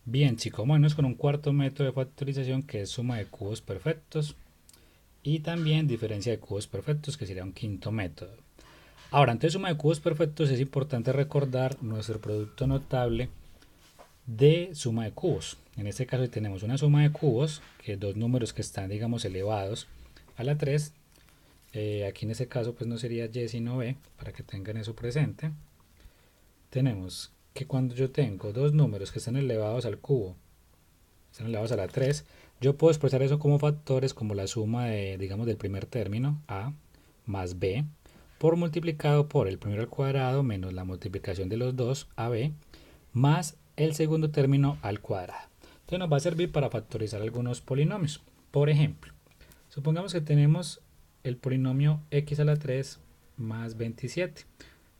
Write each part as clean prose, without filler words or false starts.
Bien, chicos, bueno, es con un cuarto método de factorización que es suma de cubos perfectos y también diferencia de cubos perfectos que sería un quinto método. Ahora, antes de suma de cubos perfectos es importante recordar nuestro producto notable de suma de cubos. En este caso tenemos una suma de cubos, que es dos números que están, digamos, elevados a la 3. Aquí en este caso pues no sería y sino b, para que tengan eso presente. Tenemos que cuando yo tengo dos números que están elevados al cubo, están elevados a la 3, yo puedo expresar eso como factores como la suma de, digamos, del primer término, a, más b, por multiplicado por el primero al cuadrado menos la multiplicación de los dos, ab, más el segundo término al cuadrado. Entonces nos va a servir para factorizar algunos polinomios. Por ejemplo, supongamos que tenemos el polinomio x a la 3 más 27.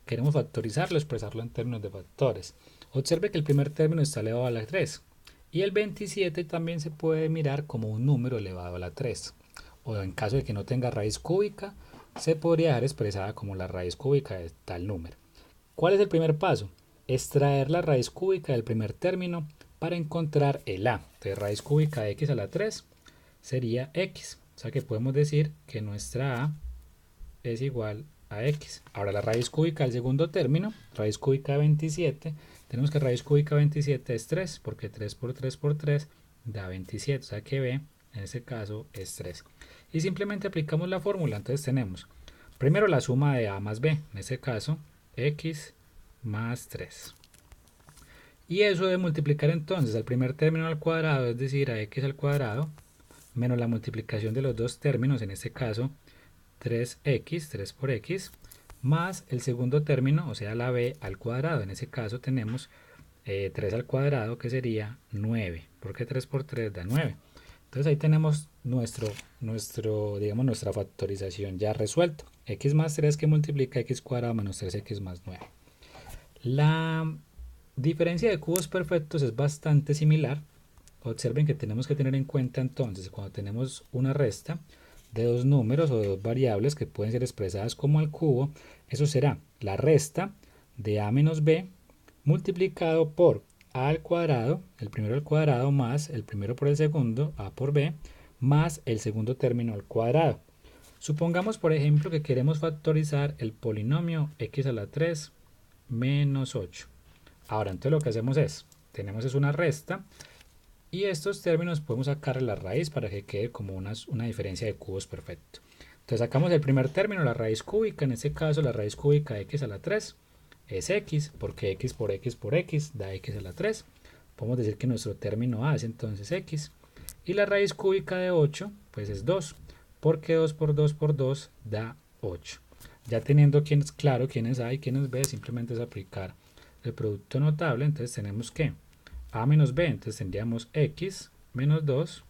Queremos factorizarlo, expresarlo en términos de factores. Observe que el primer término está elevado a la 3 y el 27 también se puede mirar como un número elevado a la 3. O en caso de que no tenga raíz cúbica, se podría dejar expresada como la raíz cúbica de tal número. ¿Cuál es el primer paso? Extraer la raíz cúbica del primer término para encontrar el a. Entonces, raíz cúbica de x a la 3 sería x. O sea que podemos decir que nuestra a es igual a x. Ahora la raíz cúbica del segundo término, raíz cúbica de 27, tenemos que raíz cúbica de 27 es 3, porque 3 por 3 por 3 da 27, o sea que b en este caso es 3. Y simplemente aplicamos la fórmula, entonces tenemos primero la suma de a más b, en este caso x más 3. Y eso de multiplicar entonces al primer término al cuadrado, es decir, a x al cuadrado, menos la multiplicación de los dos términos, en este caso 3x, 3 por x, más el segundo término, o sea la b al cuadrado. En ese caso tenemos 3 al cuadrado, que sería 9, porque 3 por 3 da 9. Entonces ahí tenemos digamos, nuestra factorización ya resuelta. X más 3 que multiplica x cuadrado menos 3x más 9. La diferencia de cubos perfectos es bastante similar. Observen que tenemos que tener en cuenta entonces cuando tenemos una resta de dos números o de dos variables que pueden ser expresadas como al cubo, eso será la resta de a menos b multiplicado por a al cuadrado, el primero al cuadrado más el primero por el segundo, a por b, más el segundo término al cuadrado. Supongamos, por ejemplo, que queremos factorizar el polinomio x a la 3 menos 8. Ahora, entonces lo que hacemos es, tenemos es una resta y estos términos podemos sacar la raíz para que quede como una diferencia de cubos perfecto. Entonces sacamos el primer término, la raíz cúbica, en este caso la raíz cúbica de x a la 3 es x, porque x por x da x a la 3. Podemos decir que nuestro término a es entonces x. Y la raíz cúbica de 8 pues es 2, porque 2 por 2 da 8. Ya teniendo claro quiénes a y quiénes b, simplemente es aplicar el producto notable. Entonces tenemos que a menos b, entonces tendríamos x menos 2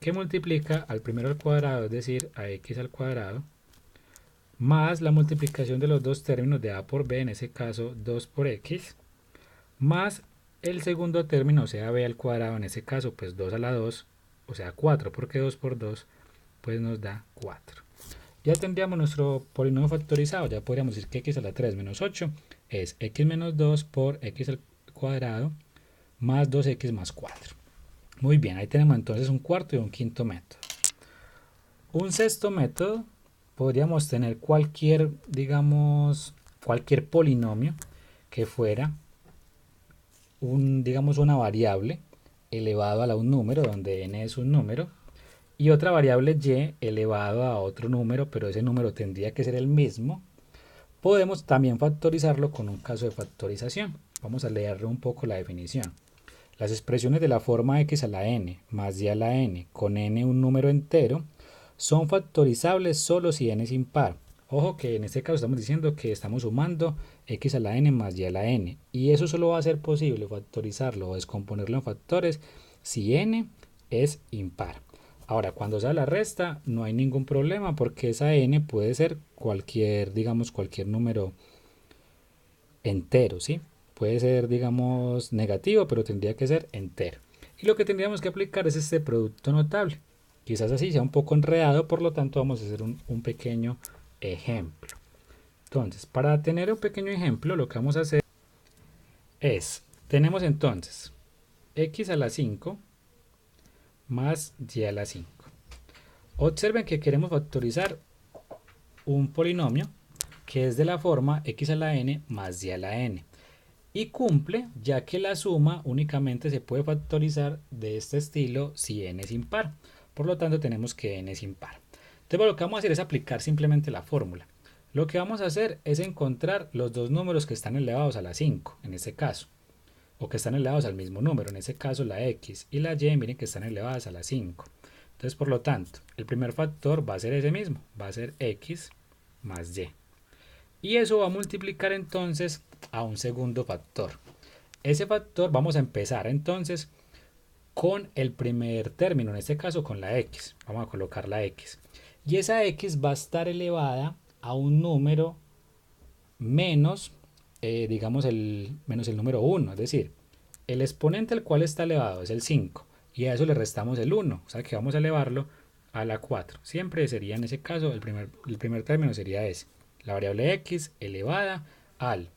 que multiplica al primero al cuadrado, es decir, a x al cuadrado, más la multiplicación de los dos términos de a por b, en ese caso 2 por x, más el segundo término, o sea b al cuadrado, en ese caso pues 2 a la 2, o sea 4, porque 2 por 2 pues nos da 4. Ya tendríamos nuestro polinomio factorizado, ya podríamos decir que x a la 3 menos 8 es x menos 2 por x al cuadrado más 2x más 4. Muy bien, ahí tenemos entonces un cuarto y un quinto método. Un sexto método, podríamos tener cualquier, digamos, cualquier polinomio que fuera digamos, una variable elevado a un número, donde n es un número, y otra variable y elevado a otro número, pero ese número tendría que ser el mismo. Podemos también factorizarlo con un caso de factorización. Vamos a leerle un poco la definición. Las expresiones de la forma x a la n más y a la n con n un número entero son factorizables solo si n es impar. Ojo que en este caso estamos diciendo que estamos sumando x a la n más y a la n, y eso solo va a ser posible factorizarlo o descomponerlo en factores si n es impar. Ahora, cuando sea la resta no hay ningún problema, porque esa n puede ser cualquier, digamos, cualquier número entero, ¿sí? Puede ser, digamos, negativo, pero tendría que ser entero. Y lo que tendríamos que aplicar es este producto notable. Quizás así sea un poco enredado, por lo tanto vamos a hacer un pequeño ejemplo. Entonces, para tener un pequeño ejemplo, lo que vamos a hacer es, tenemos entonces x a la 5 más y a la 5. Observen que queremos factorizar un polinomio que es de la forma x a la n más y a la n. Y cumple, ya que la suma únicamente se puede factorizar de este estilo si n es impar. Por lo tanto, tenemos que n es impar. Entonces, lo que vamos a hacer es aplicar simplemente la fórmula. Lo que vamos a hacer es encontrar los dos números que están elevados a la 5, en este caso, o que están elevados al mismo número, en este caso la x y la y, miren que están elevadas a la 5. Entonces, por lo tanto, el primer factor va a ser ese mismo, va a ser x más y. Y eso va a multiplicar entonces a un segundo factor. Ese factor vamos a empezar entonces con el primer término, en este caso con la x. Vamos a colocar la x. Y esa x va a estar elevada a un número menos, digamos, menos el número 1. Es decir, el exponente al cual está elevado es el 5. Y a eso le restamos el 1. O sea que vamos a elevarlo a la 4. Siempre sería en ese caso, el primer término sería ese. La variable x elevada al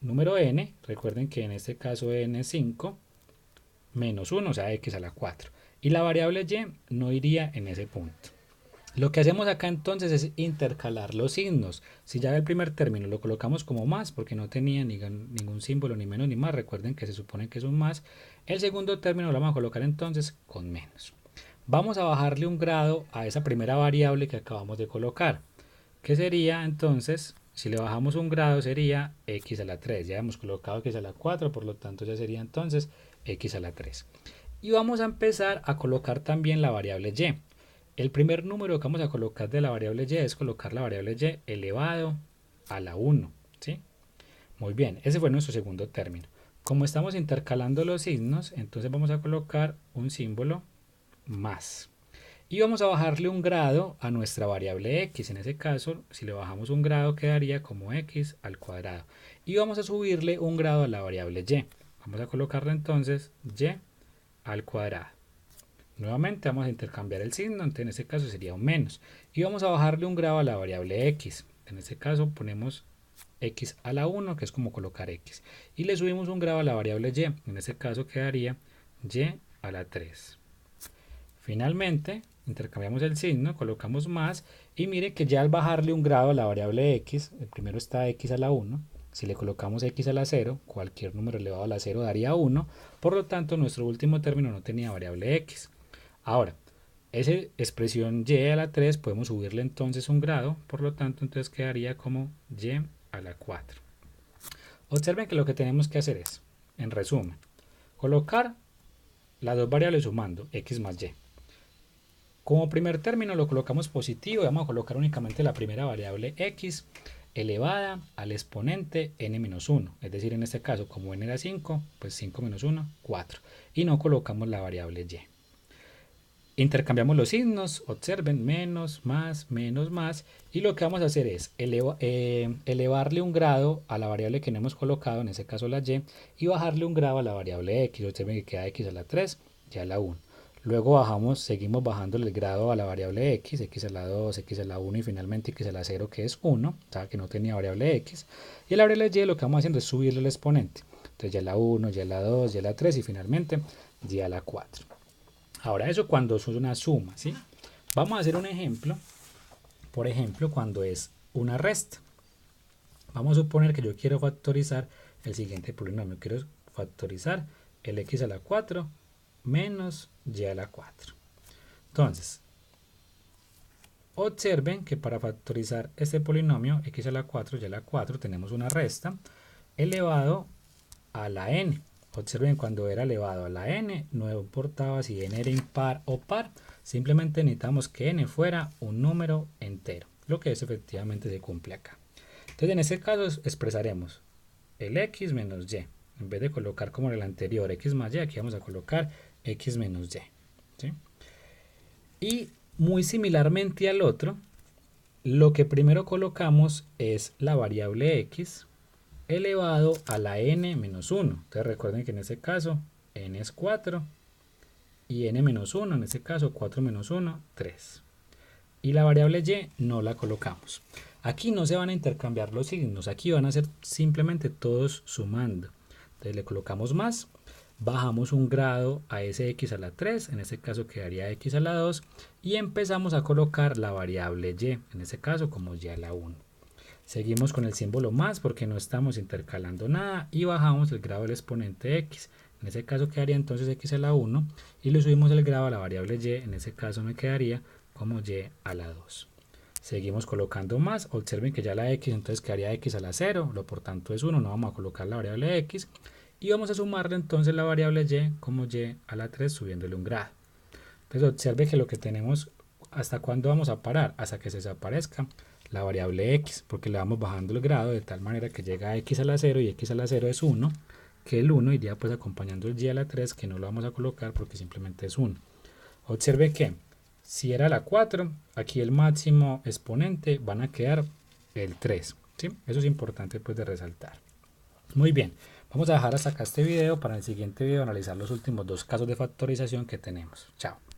número n, recuerden que en este caso n es 5, menos 1, o sea x a la 4. Y la variable y no iría en ese punto. Lo que hacemos acá entonces es intercalar los signos. Si ya el primer término lo colocamos como más, porque no tenía ningún símbolo, ni menos ni más, recuerden que se supone que es un más, el segundo término lo vamos a colocar entonces con menos. Vamos a bajarle un grado a esa primera variable que acabamos de colocar, que sería entonces, si le bajamos un grado sería x a la 3, ya hemos colocado x a la 4, por lo tanto ya sería entonces x a la 3. Y vamos a empezar a colocar también la variable y. El primer número que vamos a colocar de la variable y es colocar la variable y elevado a la 1, ¿sí? Muy bien, ese fue nuestro segundo término. Como estamos intercalando los signos, entonces vamos a colocar un símbolo más. Y vamos a bajarle un grado a nuestra variable x. En ese caso, si le bajamos un grado, quedaría como x al cuadrado. Y vamos a subirle un grado a la variable y. Vamos a colocarle entonces y al cuadrado. Nuevamente vamos a intercambiar el signo, entonces en este caso sería un menos. Y vamos a bajarle un grado a la variable x. En este caso ponemos x a la 1, que es como colocar x. Y le subimos un grado a la variable y. En este caso quedaría y a la 3. Finalmente, intercambiamos el signo, colocamos más. Y mire que ya al bajarle un grado a la variable x, el primero está x a la 1. Si le colocamos x a la 0, cualquier número elevado a la 0 daría 1. Por lo tanto, nuestro último término no tenía variable x. Ahora, esa expresión y a la 3 podemos subirle entonces un grado, por lo tanto entonces quedaría como y a la 4. Observen que lo que tenemos que hacer es, en resumen, colocar las dos variables sumando x más y. Como primer término lo colocamos positivo y vamos a colocar únicamente la primera variable x elevada al exponente n-1. Es decir, en este caso, como n era 5, pues 5 menos 1, 4. Y no colocamos la variable y. Intercambiamos los signos, observen, menos, más, y lo que vamos a hacer es elevarle un grado a la variable que no hemos colocado, en este caso la y bajarle un grado a la variable x. Observen que queda x a la 3 y a la 1. Luego seguimos bajándole el grado a la variable x a la 2, x a la 1 y finalmente x a la 0, que es 1, o sea que no tenía variable x. Y a la variable y lo que vamos haciendo es subirle el exponente. Entonces y a la 1, y a la 2, y a la 3 y finalmente y a la 4. Ahora eso cuando es una suma, ¿sí? Vamos a hacer un ejemplo, por ejemplo, cuando es una resta. Vamos a suponer que yo quiero factorizar el siguiente polinomio. Quiero factorizar el x a la 4 menos y a la 4. Entonces, observen que para factorizar este polinomio x a la 4 y a la 4 tenemos una resta elevado a la n. Observen, cuando era elevado a la n, no importaba si n era impar o par, simplemente necesitamos que n fuera un número entero, lo que es efectivamente se cumple acá. Entonces en este caso expresaremos el x menos y. En vez de colocar como en el anterior x más y, aquí vamos a colocar x menos y, ¿sí? Y muy similarmente al otro, lo que primero colocamos es la variable x elevado a la n menos 1. Entonces recuerden que en este caso n es 4 y n menos 1, en este caso 4 menos 1, 3. Y la variable y no la colocamos. Aquí no se van a intercambiar los signos, aquí van a ser simplemente todos sumando. Entonces le colocamos más bajamos un grado a ese x a la 3, en este caso quedaría x a la 2, y empezamos a colocar la variable y, en este caso como y a la 1. Seguimos con el símbolo más porque no estamos intercalando nada y bajamos el grado del exponente x. En ese caso quedaría entonces x a la 1 y le subimos el grado a la variable y, en ese caso me quedaría como y a la 2. Seguimos colocando más, observen que ya la x entonces quedaría x a la 0, lo por tanto es 1, no vamos a colocar la variable x y vamos a sumarle entonces la variable y como y a la 3 subiéndole un grado. Entonces observe que lo que tenemos, ¿hasta cuándo vamos a parar? Hasta que se desaparezca la variable x, porque le vamos bajando el grado de tal manera que llega a x a la 0 y x a la 0 es 1, que el 1 iría pues acompañando el y a la 3, que no lo vamos a colocar porque simplemente es 1. Observe que si era la 4, aquí el máximo exponente van a quedar el 3, ¿sí? Eso es importante pues de resaltar. Muy bien, vamos a dejar hasta acá este video para en el siguiente video analizar los últimos dos casos de factorización que tenemos. Chao.